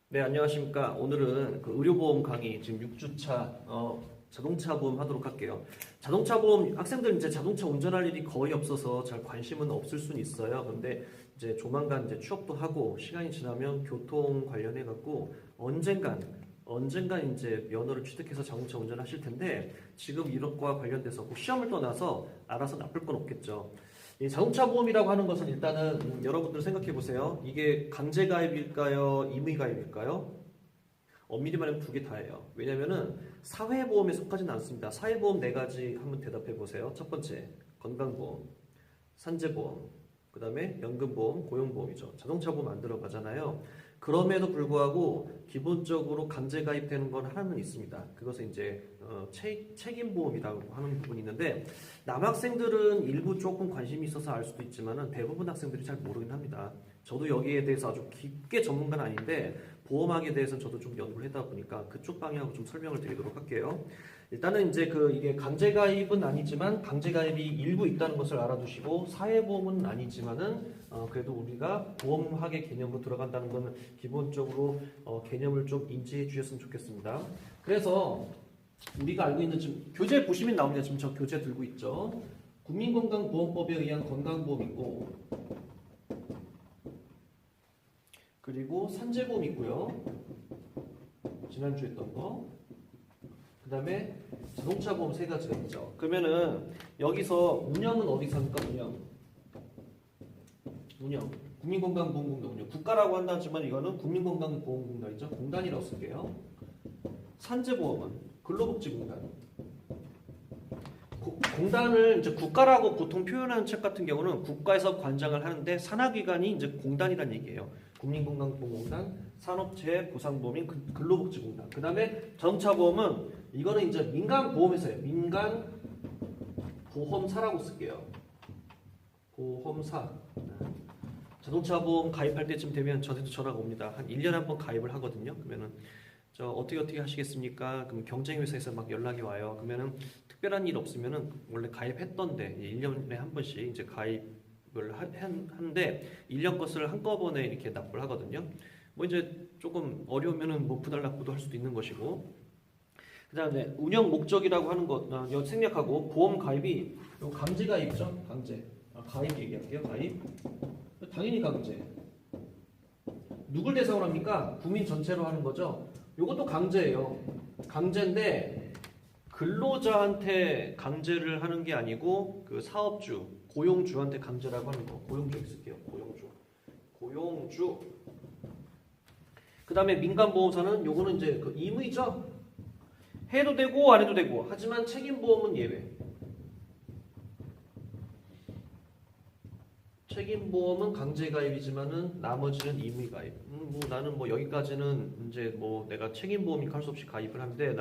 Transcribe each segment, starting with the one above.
네, 안녕하십니까. 오늘은 그 의료보험 강의 지금 6주차 자동차 보험 하도록 할게요. 자동차 보험 학생들 이제 자동차 운전할 일이 거의 없어서 잘 관심은 없을 수는 있어요. 근데 이제 조만간 이제 취업도 하고 시간이 지나면 교통 관련해 갖고 언젠간 이제 면허를 취득해서 자동차 운전하실 텐데 지금 이것과 관련돼서 꼭 시험을 떠나서 알아서 나쁠 건 없겠죠. 이 자동차 보험이라고 하는 것은 일단은 여러분들 생각해 보세요. 이게 강제 가입일까요? 임의 가입일까요? 엄밀히 말하면 두 개 다예요. 왜냐면은 사회보험에 속하지는 않습니다. 사회보험 네 가지 한번 대답해 보세요. 첫 번째, 건강보험, 산재보험, 그 다음에 연금보험, 고용보험이죠. 자동차 보험 안 들어가잖아요. 그럼에도 불구하고 기본적으로 강제 가입되는 건 하나는 있습니다. 그것은 이제 책임보험이라고 하는 부분이 있는데 남학생들은 일부 조금 관심이 있어서 알 수도 있지만은 대부분 학생들이 잘 모르긴 합니다. 저도 여기에 대해서 아주 깊게 전문가는 아닌데 보험학에 대해서는 저도 좀 연구를 하다 보니까 그쪽 방향으로 좀 설명을 드리도록 할게요. 일단은 이제 이게 강제 가입은 아니지만 강제 가입이 일부 있다는 것을 알아두시고 사회보험은 아니지만은 그래도 우리가 보험학의 개념으로 들어간다는 것은 기본적으로 개념을 좀 인지해 주셨으면 좋겠습니다. 그래서 우리가 알고 있는 지금 교재 보시면 나옵니다. 지금 저 교재 들고 있죠. 국민건강보험법에 의한 건강보험 있고 그리고 산재보험 있고요. 지난주에 했던 거. 그 다음에 자동차 보험 세 가지가 있죠. 그러면은 여기서 운영은 어디서 합니까? 운영. 국민건강보험공단 운영. 국가라고 한다지만 이거는 국민건강보험공단이죠. 공단이라고 쓸게요. 산재보험은 근로복지공단. 공단을 이제 국가라고 보통 표현하는 책 같은 경우는 국가에서 관장을 하는데 산하기관이 이제 공단이란 얘기예요. 국민건강보험공단, 산업재해보상보험인 근로복지공단. 그 다음에 자동차보험은 이거는 이제 민간보험회사예요. 민간보험사라고 쓸게요. 보험사. 자동차보험 가입할 때쯤 되면 저한테도 전화가 옵니다. 한 1년에 한 번 가입을 하거든요. 그러면은 저 어떻게 하시겠습니까? 그럼 경쟁회사에서 막 연락이 와요. 그러면은 특별한 일 없으면은 원래 가입했던데 1년에 한 번씩 이제 가입을 하는데 1년 것을 한꺼번에 이렇게 납부를 하거든요. 뭐 이제 조금 어려우면은 뭐 분할 납부도 할 수도 있는 것이고. 그다음에 운영 목적이라고 하는 것 생략하고 보험 가입이 강제 가입이죠. 강제. 가입 얘기할게요. 가입. 당연히 강제. 누굴 대상으로 합니까? 국민 전체로 하는 거죠. 이것도 강제예요. 강제인데 근로자한테 강제를 하는 게 아니고 그 사업주, 고용주한테 강제라고 하는 거. 고용주 쓸게요. 고용주. 그다음에 민간보험사는 요거는 이제 그 임의죠. 해도 되고 안 해도 되고. 하지만 책임보험은 예외. 책임보험은 강제가입이지만은 나머지는 임의가입. 나는 뭐 여기까지는 이제 뭐 내가 책임보험이니까 할 수 없이 가입을 하는데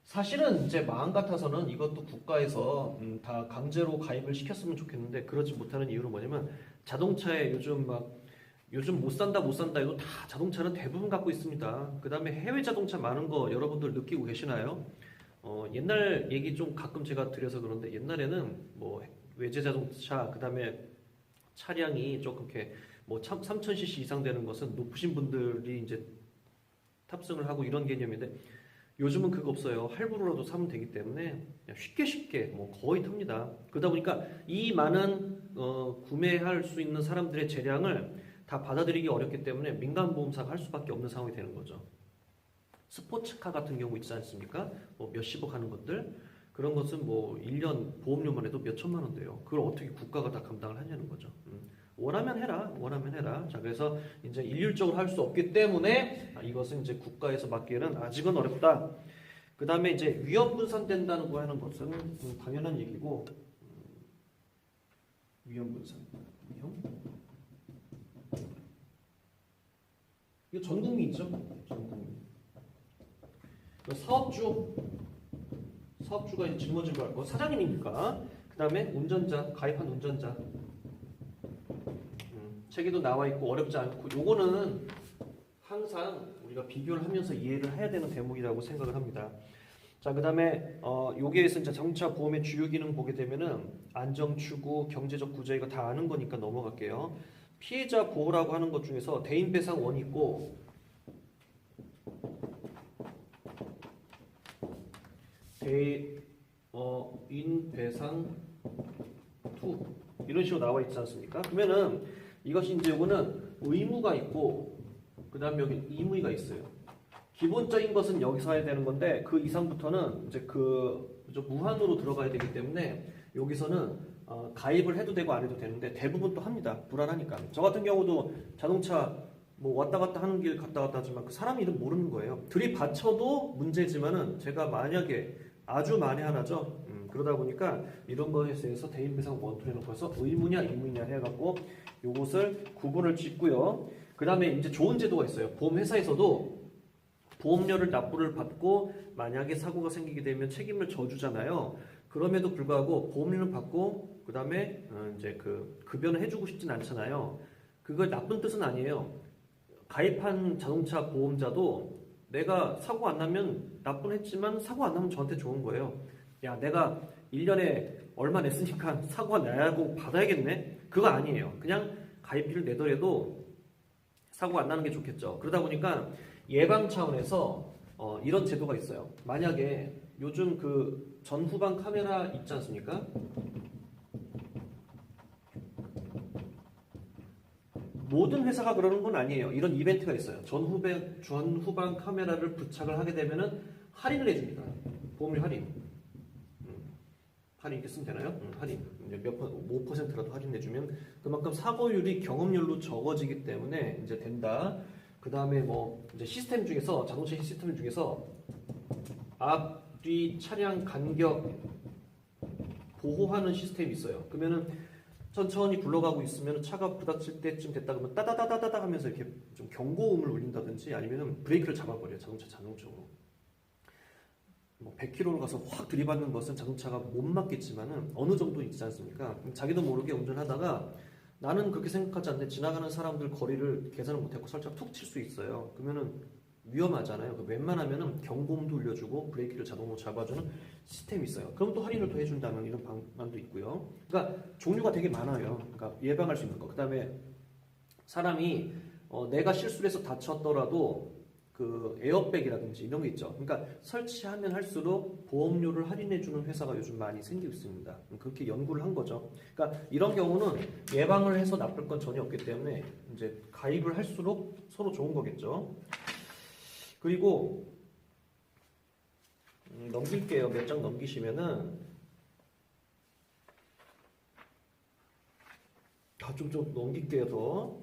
사실은 이제 마음 같아서는 이것도 국가에서 다 강제로 가입을 시켰으면 좋겠는데 그러지 못하는 이유는 뭐냐면 자동차에 요즘 못 산다 이거 다 자동차는 대부분 갖고 있습니다. 그 다음에 해외 자동차 많은 거 여러분들 느끼고 계시나요? 옛날 얘기 좀 가끔 제가 드려서 그런데 옛날에는 뭐 외제 자동차 그 다음에 차량이 조금 이렇게 뭐 3000cc 이상 되는 것은 높으신 분들이 이제 탑승을 하고 이런 개념인데 요즘은 그거 없어요. 할부로라도 사면 되기 때문에 쉽게 뭐 거의 탑니다. 그러다 보니까 이 많은 구매할 수 있는 사람들의 재량을 다 받아들이기 어렵기 때문에 민간보험사가 할 수밖에 없는 상황이 되는 거죠. 스포츠카 같은 경우 있지 않습니까? 뭐 몇십억 하는 것들 그런 것은 뭐 1년 보험료만 해도 몇 천만 원 돼요. 그걸 어떻게 국가가 다 감당을 하냐는 거죠. 원하면 해라. 자, 그래서 이제 일률적으로 할 수 없기 때문에 이것은 이제 국가에서 맡기에는 아직은 어렵다. 그 다음에 이제 위험 분산된다는 거 하는 것은 당연한 얘기고, 위험 분산. 이거 전 국민이죠. 전 국민. 사업주가 이제 짊어지고 할 거. 사장님이니까. 그 다음에 운전자, 가입한 운전자. 책에도 나와 있고 어렵지 않고 요거는 항상 우리가 비교를 하면서 이해를 해야 되는 대목이라고 생각을 합니다. 자, 그 다음에 여기에서 이제 자동차 보험의 주요 기능 보게 되면은 안정 추구, 경제적 구제 이거 다 아는 거니까 넘어갈게요. 피해자 보호라고 하는 것 중에서 대인 배상 원 있고 대인 배상 투 이런 식으로 나와 있지 않습니까? 그러면은 이것이 이제 요거는 의무가 있고 그다음에 여기 의무가 있어요. 기본적인 것은 여기서 해야 되는 건데 그 이상부터는 이제 무한으로 들어가야 되기 때문에 여기서는 가입을 해도 되고 안 해도 되는데 대부분 또 합니다. 불안하니까. 저 같은 경우도 자동차 뭐 왔다 갔다 하는 길 갔다 갔다 하지만 그 사람 이름 모르는 거예요. 들이받쳐도 문제지만은 제가 만약에 아주 만에 하나죠. 그러다 보니까 이런 거에 대해서 대인배상 원투에 놓고서 의무냐 의무냐 해갖고 요것을 구분을 짓고요. 그 다음에 이제 좋은 제도가 있어요. 보험회사에서도 보험료를 납부를 받고 만약에 사고가 생기게 되면 책임을 져주잖아요. 그럼에도 불구하고 보험료는 받고 그 다음에 이제 그 급여는 해주고 싶진 않잖아요. 그걸 나쁜 뜻은 아니에요. 가입한 자동차 보험자도 내가 사고 안 나면 나쁜 했지만 사고 안 나면 저한테 좋은 거예요. 야, 내가 1년에 얼마 냈으니까 사고가 나고 받아야겠네? 그거 아니에요. 그냥 가입비를 내더라도 사고가 안 나는 게 좋겠죠. 그러다 보니까 예방 차원에서 이런 제도가 있어요. 만약에 요즘 그 전후방 카메라 있지 않습니까? 모든 회사가 그러는 건 아니에요. 이런 이벤트가 있어요. 전후방 카메라를 부착을 하게 되면은 할인을 해줍니다. 보험료 할인. 할인 이렇게 쓰면 되나요? 할인. 몇 %, 5%라도 할인해주면 그만큼 사고율이 경험률로 적어지기 때문에 이제 된다. 그 다음에 뭐 이제 시스템 중에서 자동차 시스템 중에서 앞, 뒤 차량 간격 보호하는 시스템이 있어요. 그러면은 천천히 굴러가고 있으면 차가 부닥칠 때쯤 됐다 그러면 따다다다다다 하면서 이렇게 좀 경고음을 울린다든지 아니면은 브레이크를 잡아버려요. 자동차 자동적으로. 뭐 100km로 가서 확 들이받는 것은 자동차가 못 막겠지만은 어느 정도 있지 않습니까? 자기도 모르게 운전하다가 나는 그렇게 생각하지 않는데 지나가는 사람들 거리를 계산을 못했고 살짝 툭 칠 수 있어요. 그러면은 위험하잖아요. 웬만하면은 경고음도 울려주고 브레이크를 자동으로 잡아주는 시스템이 있어요. 그럼 또 할인을 더 해준다는 이런 방안도 있고요. 그러니까 종류가 되게 많아요. 그러니까 예방할 수 있는 거. 그다음에 사람이 내가 실수를 해서 다쳤더라도 그 에어백이라든지 이런 게 있죠. 그러니까 설치하면 할수록 보험료를 할인해주는 회사가 요즘 많이 생기고 있습니다. 그렇게 연구를 한 거죠. 그러니까 이런 경우는 예방을 해서 나쁠 건 전혀 없기 때문에 이제 가입을 할수록 서로 좋은 거겠죠. 그리고 넘길게요. 몇 장 넘기시면은 좀 넘길게요. 더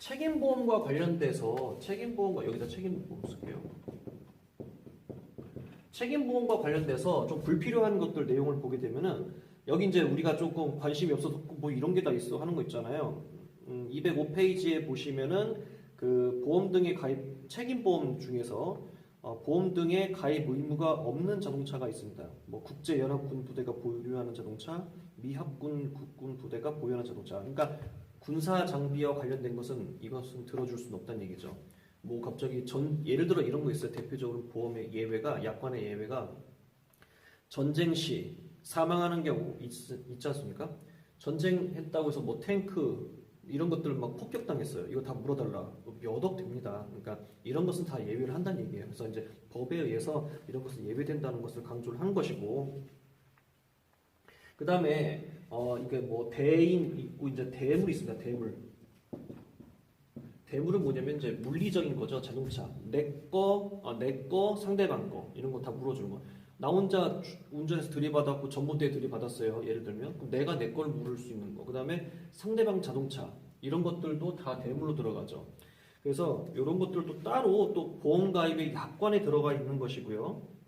책임보험과 관련돼서 여기다 책임보험 쓸게요. 책임보험과 관련돼서 좀 불필요한 것들 내용을 보게 되면은 여기 이제 우리가 조금 관심이 없어서 뭐 이런 게 다 있어 하는 거 있잖아요. 205페이지에 보시면은 그 보험 등의 가입 책임보험 중에서 보험 등의 가입 의무가 없는 자동차가 있습니다. 뭐 국제연합군 부대가 보유하는 자동차, 미합군 국군 부대가 보유하는 자동차. 그러니까 군사 장비와 관련된 이것은 들어줄 수는 없다는 얘기죠. 뭐 갑자기 예를 들어 이런 거 있어요. 대표적으로 보험의 예외가 약관의 예외가 전쟁 시 사망하는 경우 있지 않습니까? 전쟁했다고 해서 뭐 탱크 이런 것들 막 폭격당했어요. 이거 다 물어달라. 몇 억 됩니다. 그러니까 이런 것은 다 예외를 한다는 얘기예요. 그래서 이제 법에 의해서 이런 것은 예외된다는 것을 강조를 하는 것이고, 그 다음에 이게 뭐 대인 있고 이제 대물이 있습니다. 대물은 뭐냐면 이제 물리적인 거죠. 자동차 내 거 상대방 거 이런 거 다 물어주는 거. 나 혼자 운전해서 들이받았고 전봇대에 들이받았어요. 예를 들면 그럼 내가 내 걸 물을 수 있는 거. 그 다음에 상대방 자동차 이런 것들도 다 대물로 들어가죠. 그래서 이런 것들도 따로 또 보험 가입의 약관에 들어가 있는 것이고요.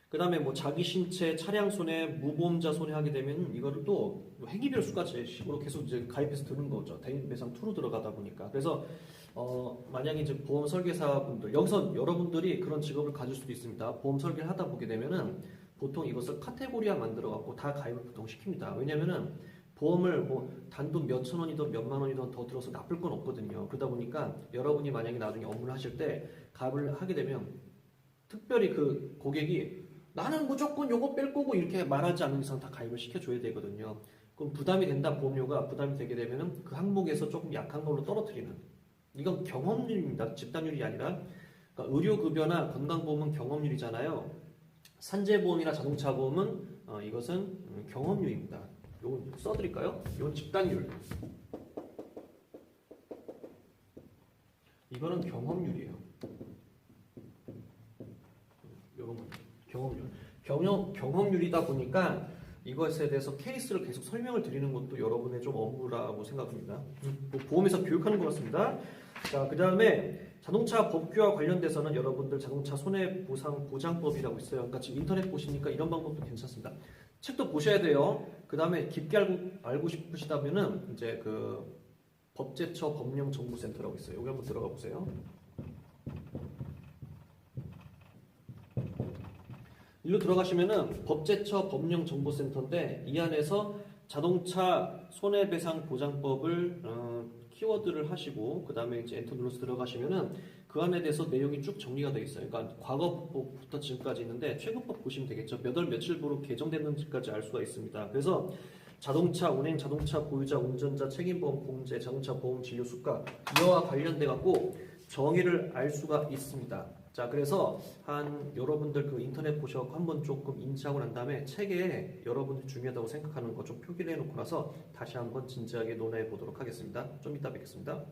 그 다음에 뭐 자기 신체, 차량 손해, 무보험자 손해 하게 되면 이거를 또 행위별 수까지 식으로 계속 이제 가입해서 드는 거죠. 대인 배상 2로 들어가다 보니까. 그래서 만약에 이제 보험 설계사분들 여기서 여러분들이 그런 직업을 가질 수도 있습니다. 보험 설계를 하다 보게 되면은 보통 이것을 카테고리화 만들어 갖고 다 가입을 보통 시킵니다. 왜냐면은 보험을 뭐 단돈 몇천 원이든 몇만 원이든 더 들어서 나쁠 건 없거든요. 그러다 보니까 여러분이 만약에 나중에 업무를 하실 때 가입을 하게 되면 특별히 그 고객이 나는 무조건 요거 뺄 거고 이렇게 말하지 않는 이상 다 가입을 시켜줘야 되거든요. 그럼 부담이 된다, 보험료가 부담이 되게 되면은 그 항목에서 조금 약한 걸로 떨어뜨리는 이건 경험률입니다. 집단율이 아니라. 그러니까 의료급여나 건강보험은 경험률이잖아요. 산재보험이나 자동차보험은 이것은 경험률입니다. 이건 써드릴까요? 이건 집단율. 이거는 경험률이에요. 이건 경험률이다 보니까 이것에 대해서 케이스를 계속 설명을 드리는 것도 여러분의 좀 업무라고 생각합니다. 뭐 보험에서 교육하는 것 같습니다. 자, 그 다음에 자동차 법규와 관련돼서는 여러분들 자동차 손해보상 보장법이라고 있어요. 그러니까 지금 인터넷 보시니까 이런 방법도 괜찮습니다. 책도 보셔야 돼요. 그 다음에 깊게 알고 싶으시다면은 이제 그 법제처 법령정보센터라고 있어요. 여기 한번 들어가 보세요. 일로 들어가시면은 법제처 법령정보센터인데 이 안에서 자동차 손해배상 보장법을 키워드를 하시고 그 다음에 이제 엔터 눌러서 들어가시면은 그 안에 대해서 내용이 쭉 정리가 되어 있어요. 그러니까 과거법부터 지금까지 있는데 최근법 보시면 되겠죠. 몇 월 며칠부로 개정됐는지까지 알 수가 있습니다. 그래서 자동차 운행, 자동차 보유자, 운전자 책임보험 공제, 자동차 보험 진료 수가 이와 관련돼 갖고 정의를 알 수가 있습니다. 자, 그래서 여러분들 그 인터넷 보셔서 한번 조금 인지하고 난 다음에 책에 여러분들이 중요하다고 생각하는 거 좀 표기를 해놓고 나서 다시 한번 진지하게 논의해 보도록 하겠습니다. 좀 이따 뵙겠습니다.